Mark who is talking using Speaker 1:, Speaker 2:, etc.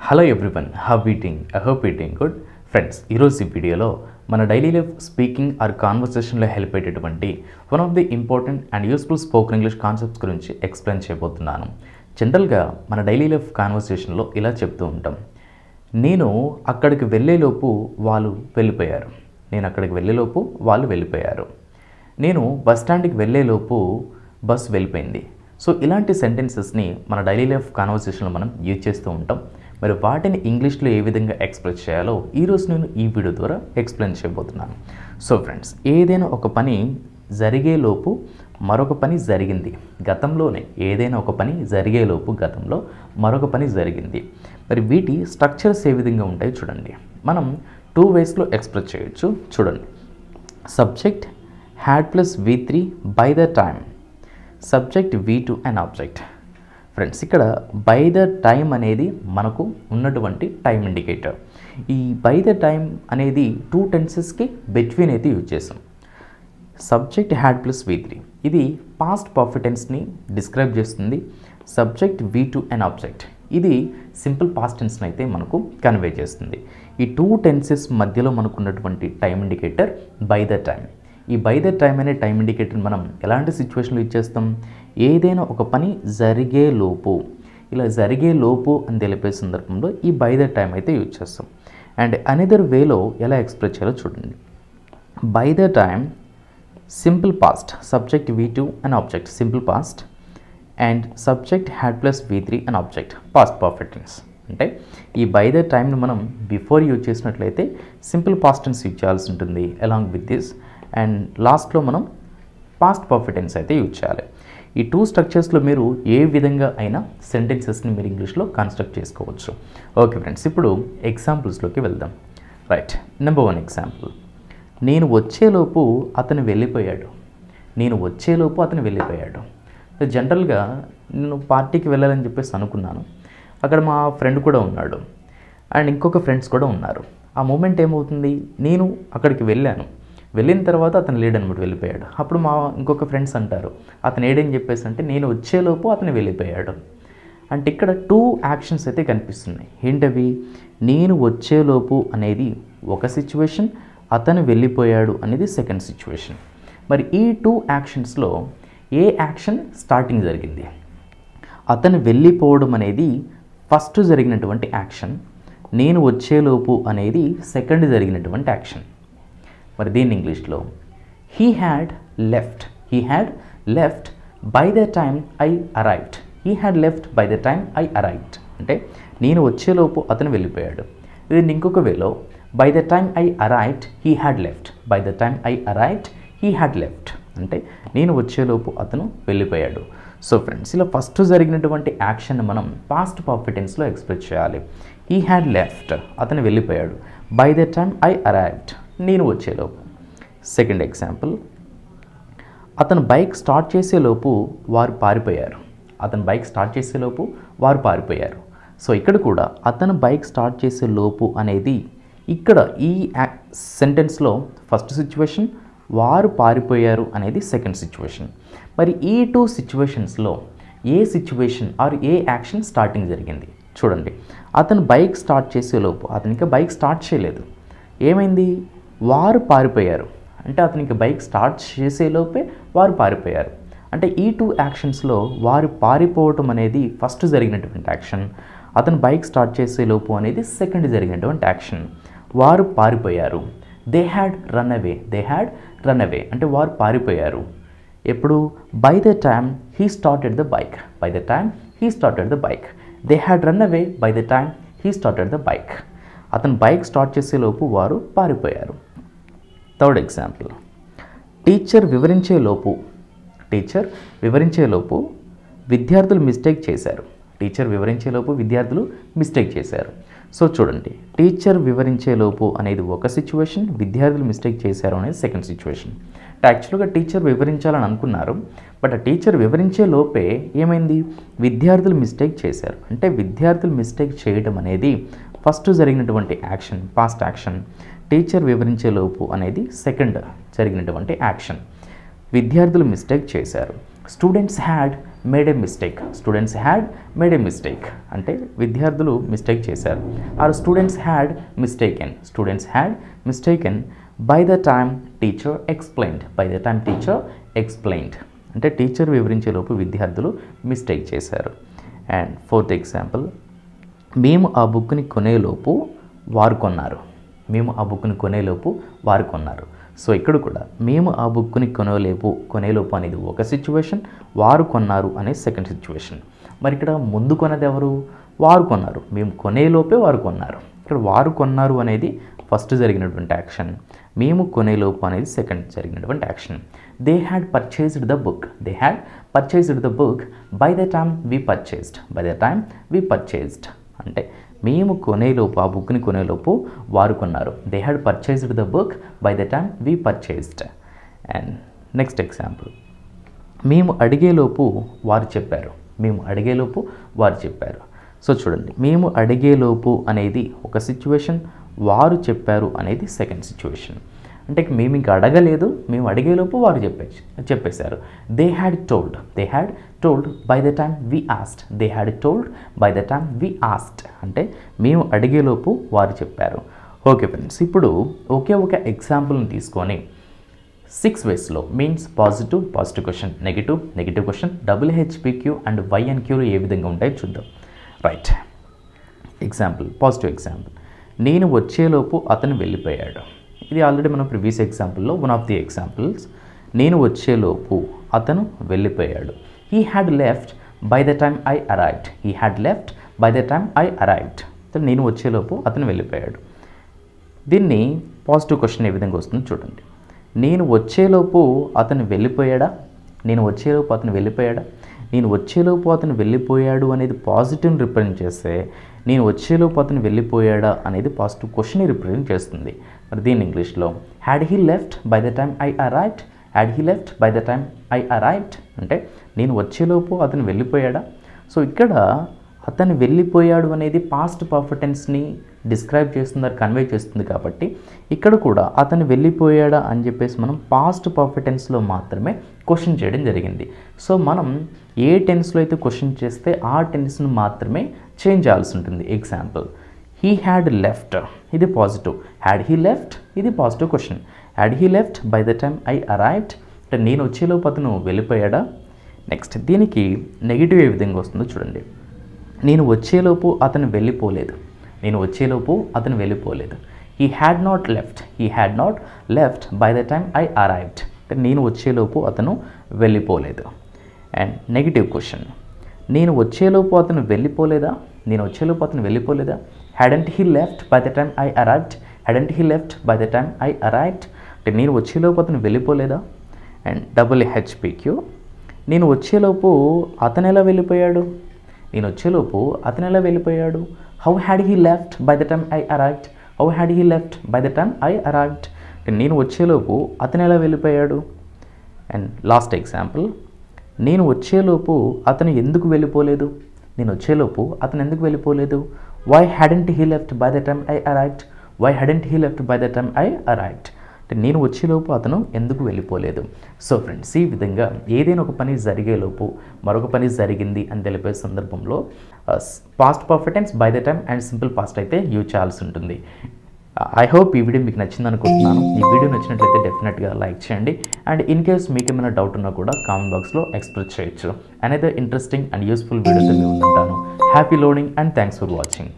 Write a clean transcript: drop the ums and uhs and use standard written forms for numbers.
Speaker 1: Hello everyone, how eating? I hope eating good. Friends, ఈరోజు ఈ వీడియోలో మన డైలీ లైఫ్ స్పీకింగ్ ఆర్ కాన్వర్సేషన్లో హెల్ప్ అయ్యేటటువంటి one of the important and useful spoken English concepts గురించి explain చేయబోతున్నాను. జనరల్గా మన డైలీ లైఫ్ కాన్వర్సేషన్లో ఇలా చెప్తూ ఉంటాం, నేను అక్కడికి వెళ్ళేలోపు వాళ్ళు వెళ్ళిపోయారు. నేను బస్ స్టాండ్కి వెళ్ళేలోపు బస్ వెళ్ళిపోయింది. సో ఇలాంటి సెంటెన్సెస్ని మన డైలీ లైఫ్ కాన్వర్సేషన్లో మనం యూజ్ చేస్తూ ఉంటాం. మరి వాటిని ఇంగ్లీష్లో ఏ విధంగా ఎక్స్ప్రెస్ చేయాలో ఈరోజు నేను ఈ వీడియో ద్వారా ఎక్స్ప్లెయిన్ చేయబోతున్నాను. సో ఫ్రెండ్స్, ఏదైనా ఒక పని జరిగేలోపు మరొక పని జరిగింది. ఏదైనా ఒక పని జరిగేలోపు గతంలో మరొక పని జరిగింది. మరి వీటి స్ట్రక్చర్స్ ఏ విధంగా ఉంటాయో చూడండి. మనం 2 వేస్లో ఎక్స్ప్రెస్ చేయొచ్చు. చూడండి, subject had plus V3 by the time, subject V2 and object. Friends, ఇక్కడ బై ద టైమ్ అనేది మనకు ఉన్నటువంటి టైం ఇండికేటర్. ఈ బై ద టైమ్ అనేది 2 టెన్సెస్కి బిట్వీన్ అయితే యూజ్ చేసాం. సబ్జెక్ట్ హ్యాడ్ ప్లస్ V3 ఇది పాస్ట్ పర్ఫెక్ట్ టెన్స్ని డిస్క్రైబ్ చేస్తుంది. సబ్జెక్ట్ V2 అండ్ ఆబ్జెక్ట్ ఇది సింపుల్ పాస్ట్ టెన్స్ని అయితే మనకు కన్వే చేస్తుంది. ఈ 2 టెన్సెస్ మధ్యలో మనకు ఉన్నటువంటి time indicator by the time. ఈ బై ద టైమ్ అనే టైం ఇండికేటర్ మనం ఎలాంటి సిచ్యువేషన్లో యూజ్ చేస్తాం? ఏదైనా ఒక పని జరిగేలోపు, ఇలా జరిగేలోపు అని తెలిపే సందర్భంలో ఈ బై ద టైమ్ అయితే యూజ్ చేస్తాం. అండ్ అనదర్ వేలో ఎలా ఎక్స్ప్రెస్ చేయాలో చూడండి. By the time simple past, subject V2 and object simple past, and subject had plus V3 and object past perfect tense. అంటే ఈ బై ద టైమ్ని మనం బిఫోర్ యూజ్ చేసినట్లయితే సింపుల్ పాస్ట్ టెన్స్ యూజ్ చేయాల్సి ఉంటుంది అలాంగ్ విత్ దిస్. అండ్ లాస్ట్లో మనం past perfect tense అయితే యూజ్ చేయాలి. ఈ 2 స్ట్రక్చర్స్లో మీరు ఏ విధంగా అయినా సెంటెన్సెస్ని మీరు ఇంగ్లీష్లో కన్స్ట్రక్ట్ చేసుకోవచ్చు. ఓకే ఫ్రెండ్స్, ఇప్పుడు ఎగ్జాంపుల్స్లోకి వెళ్దాం. రైట్, నెంబర్ 1 ఎగ్జాంపుల్, నేను వచ్చేలోపు అతను వెళ్ళిపోయాడు. జనరల్గా నేను పార్టీకి వెళ్ళాలని చెప్పేసి అనుకున్నాను. అక్కడ మా ఫ్రెండ్ కూడా ఉన్నాడు అండ్ ఇంకొక ఫ్రెండ్స్ కూడా ఉన్నారు. ఆ మూమెంట్ ఏమవుతుంది, నేను అక్కడికి వెళ్ళిన తర్వాత అతను లేడనమాట, వెళ్ళిపోయాడు. అప్పుడు మా ఇంకొక ఫ్రెండ్స్ అంటారు, అతను ఏడని చెప్పేసి అంటే నేను వచ్చేలోపు అతను వెళ్ళిపోయాడు. అంటే ఇక్కడ 2 యాక్షన్స్ అయితే కనిపిస్తున్నాయి. ఏంటవి? నేను వచ్చేలోపు అనేది ఒక సిచ్యువేషన్, అతను వెళ్ళిపోయాడు అనేది సెకండ్ సిచ్యువేషన్. మరి ఈ 2 యాక్షన్స్లో ఏ యాక్షన్ స్టార్టింగ్ జరిగింది? అతను వెళ్ళిపోవడం అనేది ఫస్ట్ జరిగినటువంటి యాక్షన్, నేను వచ్చేలోపు అనేది సెకండ్ జరిగినటువంటి యాక్షన్. మరి దీన్ని ఇంగ్లీష్లో he had left by the time I arrived. అంటే నేను వచ్చేలోపు అతను వెళ్ళిపోయాడు. ఇది ఇంకొక వేలో by the time I arrived he had left. అంటే నేను వచ్చేలోపు అతను వెళ్ళిపోయాడు. సో ఫ్రెండ్స్, ఇలా ఫస్ట్ జరిగినటువంటి యాక్షన్ మనం పాస్ట్ పర్ఫెక్ట్ టెన్స్లో ఎక్స్ప్రెస్ చేయాలి. హీ హ్యాడ్ లెఫ్ట్, అతను వెళ్ళిపోయాడు. By the time I arrived, నేను వచ్చేలోపు. సెకండ్ ఎగ్జాంపుల్, అతను బైక్ స్టార్ట్ చేసేలోపు వారు పారిపోయారు. సో ఇక్కడ కూడా అతను బైక్ స్టార్ట్ చేసేలోపు అనేది ఇక్కడ ఈ సెంటెన్స్లో ఫస్ట్ సిచ్యువేషన్, వారు పారిపోయారు అనేది సెకండ్ సిచ్యువేషన్. మరి ఈ 2 సిచ్యువేషన్స్లో ఏ సిచ్యువేషన్ ఆర్ ఏ యాక్షన్ స్టార్టింగ్ జరిగింది? చూడండి, అతను బైక్ స్టార్ట్ చేసేలోపు, అతను ఇంకా బైక్ స్టార్ట్ చేయలేదు, ఏమైంది? వారు పారిపోయారు. అంటే అతను ఇంకా బైక్ స్టార్ట్ చేసేలోపే వారు పారిపోయారు. అంటే ఈ 2 యాక్షన్స్లో వారు పారిపోవటం అనేది ఫస్ట్ జరిగినటువంటి యాక్షన్, అతను బైక్ స్టార్ట్ చేసేలోపు అనేది సెకండ్ జరిగినటువంటి యాక్షన్. వారు పారిపోయారు. దే హ్యాడ్ రన్ అవే అంటే వారు పారిపోయారు. ఎప్పుడు? By the time he started the bike. They had run away by the time he started the bike. అతను బైక్ స్టార్ట్ చేసేలోపు వారు పారిపోయారు. థర్డ్ ఎగ్జాంపుల్, టీచర్ వివరించేలోపు విద్యార్థులు మిస్టేక్ చేశారు. సో చూడండి, టీచర్ వివరించేలోపు అనేది ఒక సిచ్యువేషన్, విద్యార్థులు మిస్టేక్ చేశారు అనేది సెకండ్ సిచ్యువేషన్. యాక్చువల్గా టీచర్ వివరించాలని అనుకున్నారు, బట్ ఆ టీచర్ వివరించే లోపే ఏమైంది? విద్యార్థులు మిస్టేక్ చేశారు. అంటే విద్యార్థులు మిస్టేక్ చేయడం అనేది ఫస్ట్ జరిగినటువంటి యాక్షన్, పాస్ట్ యాక్షన్. టీచర్ వివరించేలోపు అనేది సెకండ్ జరిగినటువంటి యాక్షన్. విద్యార్థులు మిస్టేక్ చేశారు. Students had made a mistake. Students had made a mistake అంటే విద్యార్థులు మిస్టేక్ చేశారు. Or students had mistaken. Students had mistaken by the time teacher explained. By the time teacher explained అంటే teacher వివరించేలోపు విద్యార్థులు mistake చేశారు. And fourth example, మేము ఆ బుక్ని కొనేలోపు వారు కొన్నారు. మేము ఆ బుక్ని కొనేలోపు వారు కొన్నారు. సో ఇక్కడ కూడా మేము ఆ బుక్ని కొనేలోపు అనేది ఒక సిచ్యువేషన్, వారు కొన్నారు అనేది సెకండ్ సిచ్యువేషన్. మరి ఇక్కడ ముందు కొన్నది ఎవరు? వారు కొన్నారు. మేము కొనేలోపే వారు కొన్నారు. ఇక్కడ వారు కొన్నారు అనేది ఫస్ట్ జరిగినటువంటి యాక్షన్, మేము కొనేలోపు అనేది సెకండ్ జరిగినటువంటి action. They had purchased the book. They had purchased the book by the time we purchased. By the time we purchased అంటే మేము కొనేలోపు, ఆ బుక్ని కొనేలోపు వారు కొన్నారు. They had purchased the book by the time we purchased. And next example, మేము అడిగేలోపు వారు చెప్పారు. మేము అడిగేలోపు వారు చెప్పారు. సో చూడండి, మేము అడిగేలోపు అనేది ఒక సిచ్యువేషన్, వారు చెప్పారు అనేది సెకండ్ సిచ్యువేషన్. అంటే మేము ఇంకా అడగలేదు, మేము అడిగేలోపు వారు చెప్పేశారు. They had told by the time we asked. They had told by the time we asked అంటే మేము అడిగేలోపు వారు చెప్పారు. ఓకే ఫ్రెండ్స్, ఇప్పుడు ఒకే ఒక ఎగ్జాంపుల్ని తీసుకొని 6 వేస్లో means positive question, negative question, WHPQ and YNQలు ఏ విధంగా ఉంటాయో చూద్దాం. రైట్, ఎగ్జాంపుల్, పాజిటివ్ ఎగ్జాంపుల్, నేను వచ్చేలోపు అతను వెళ్ళిపోయాడు. ఇది ఆల్రెడీ మనం ప్రీవియస్ ఎగ్జాంపుల్లో వన్ ఆఫ్ ది ఎగ్జాంపుల్స్. నేను వచ్చేలోపు అతను వెళ్ళిపోయాడు. He had left by the time I arrived. He had left by the time I arrived. నేను వచ్చేలోపు అతను వెళ్ళిపోయాడు. దీన్ని పాజిటివ్ క్వశ్చన్ ఏ విధంగా వస్తుందో చూడండి. నేను వచ్చేలోపు అతను వెళ్ళిపోయాడా? నేను వచ్చేలోపు అతను వెళ్ళిపోయాడా? నేను వచ్చేలోపు అతను వెళ్ళిపోయాడు అనేది పాజిటివ్ని రిప్రజెంట్ చేస్తే, నేను వచ్చేలోపు అతను వెళ్ళిపోయాడా అనేది పాజిటివ్ క్వశ్చన్ని రిప్రజెంట్ చేస్తుంది. మరి దీన్ని ఇంగ్లీష్లో had he left by the time I arrived. Had he left by the time I arrived అంటే నేను వచ్చేలోపు అతను వెళ్ళిపోయాడా. సో ఇక్కడ అతను వెళ్ళిపోయాడు అనేది పాస్ట్ పర్ఫెక్ట్ టెన్స్ని డిస్క్రైబ్ చేస్తుంది, కన్వే చేస్తుంది. కాబట్టి ఇక్కడ కూడా అతను వెళ్ళిపోయాడా అని చెప్పేసి మనం పాస్ట్ పర్ఫెక్ట్ టెన్స్లో మాత్రమే క్వశ్చన్ చేయడం జరిగింది. సో మనం ఏ టెన్స్లో అయితే క్వశ్చన్ చేస్తే ఆ టెన్స్ను మాత్రమే చేంజ్ చేయాల్సి ఉంటుంది. ఎగ్జాంపుల్, హీ హ్యాడ్ లెఫ్ట్, ఇది పాజిటివ్. హ్యాడ్ హీ లెఫ్ట్, ఇది positive question. Had he left by the time I arrived అంటే నేను వచ్చేలోపు అతను వెళ్ళిపోయాడా. నెక్స్ట్ దీనికి నెగిటివ్ ఏ విధంగా వస్తుందో చూడండి. నేను వచ్చేలోపు అతను వెళ్ళిపోలేదు. నేను వచ్చేలోపు అతను వెళ్ళిపోలేదు. He had not left by the time I arrived అంటే నేను వచ్చేలోపు అతను వెళ్ళిపోలేదు. అండ్ నెగిటివ్ క్వశ్చన్, నేను వచ్చేలోపు అతను వెళ్ళిపోలేదా. నేను వచ్చేలోపు అతను వెళ్ళిపోలేదా. Hadn't he left by the time I arrived. Hadn't he left by the time I arrived అంటే నేను వచ్చేలోపు అతను వెళ్ళిపోలేదా. అండ్ WHPQ, నేను వచ్చేలోపు అతను ఎలా వెళ్ళిపోయాడు. నేను వచ్చేలోపు అతను ఎలా వెళ్ళిపోయాడు. How had he left by the time I arrived. How had he left by the time I arrived అంటే నేను వచ్చేలోపు అతను ఎలా వెళ్ళిపోయాడు. అండ్ లాస్ట్ ఎగ్జాంపుల్, నేను వచ్చేలోపు అతను ఎందుకు వెళ్ళిపోలేదు. నేను వచ్చేలోపు అతను ఎందుకు వెళ్ళిపోలేదు. Why hadn't he left by the time I arrived. Why hadn't he left by the time I arrived అంటే నేను వచ్చేలోపు అతను ఎందుకు వెళ్ళిపోలేదు. సో ఫ్రెండ్స్, ఈ విధంగా ఏదైనా ఒక పని జరిగేలోపు మరొక పని జరిగింది అని తెలిపే సందర్భంలో past perfect tense, by the time and simple past అయితే యూజ్ చేయాల్సి ఉంటుంది. ఐ హోప్ ఈ వీడియో మీకు నచ్చింది అనుకుంటున్నాను. ఈ వీడియో నచ్చినట్లయితే డెఫినెట్గా లైక్ చేయండి. అండ్ ఇన్ కేస్ మీకు ఏమైనా డౌట్ ఉన్నా కూడా కామెంట్ బాక్స్లో ఎక్స్ప్రెస్ చేయొచ్చు. అనదర్ ఇంట్రెస్టింగ్ అండ్ యూస్ఫుల్ వీడియోతో మేము ఉంటాను. Happy loading and thanks for watching.